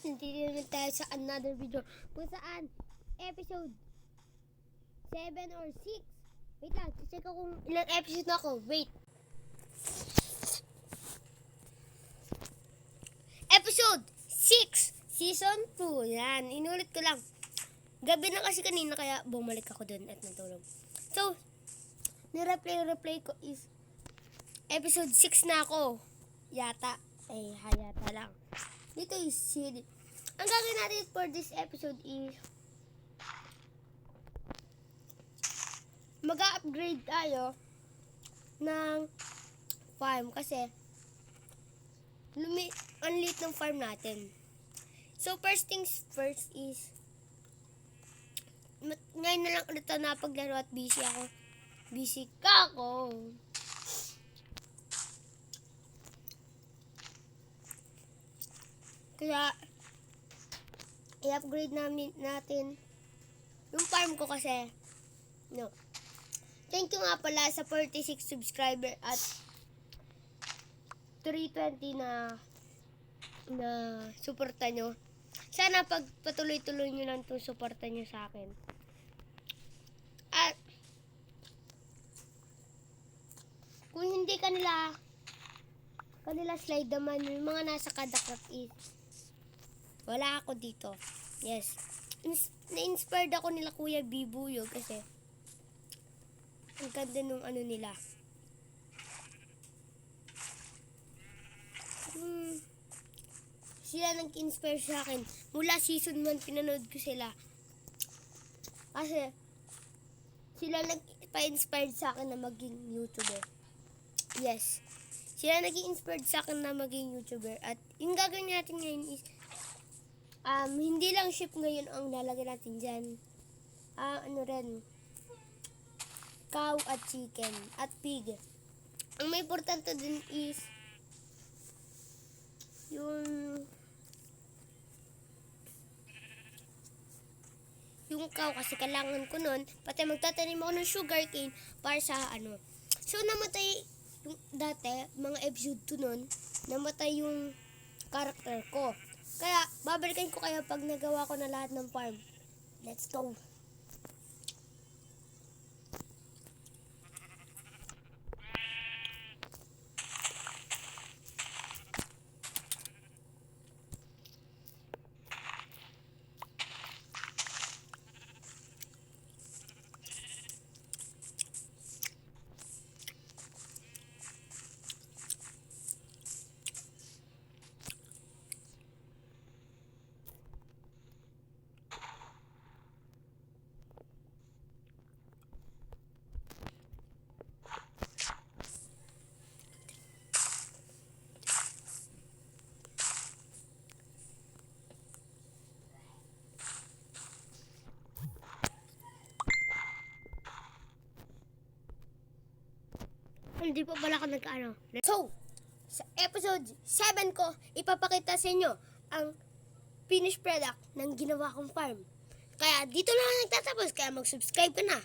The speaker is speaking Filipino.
Nandito naman tayo sa another video kung saan episode 7 or 6. Wait lang, check ko kung ilang episode na ako. Wait. Episode 6, Season 2. Yan, inulit ko lang. Gabi na kasi kanina kaya bumalik ako dun at natulog. So, ni-replay ko is episode 6 na ako. Yata. Hayata lang. Dito is CD. Ang gagawin natin for this episode is mag-upgrade tayo ng farm kasi ang liit ng farm natin. So first things first is ngayon na lang ulit na paglaro at busy ako. Busy ka ako. Kaya, i-upgrade natin yung farm ko kasi, no. Thank you nga pala sa 46 subscriber at 320 na suporta nyo. Sana pagpatuloy-tuloy nyo lang itong suporta nyo sa akin. At, kung hindi kanila slide naman, yung mga nasa kadakot is, wala ako dito. Yes. Na-inspired ako nila Kuya Bibuyo kasi ang ganda nung ano nila. Sila nag-inspire sa akin. Mula season 1 pinanood ko sila. Kasi sila nag-inspired sa akin na maging YouTuber. Yes. Sila nag-inspired sa akin na maging YouTuber. At yung gagawin natin ngayon is hindi lang sheep ngayon ang lalagay natin dyan. Cow at chicken at pig. Ang may importante din is yung cow kasi kailangan ko nun. Pati magtatanim ako ng sugarcane para sa ano. So namatay yung dati, mga episode 2 nun, namatay yung character ko. Kaya, babalikan ko kayo pag nagawa ko na lahat ng farm. Let's go! Hindi pa pala ako nag-ano. So, sa episode 7 ko, ipapakita sa inyo ang finished product ng ginawa kong farm. Kaya dito na lang nagtatapos, kaya mag-subscribe ka na.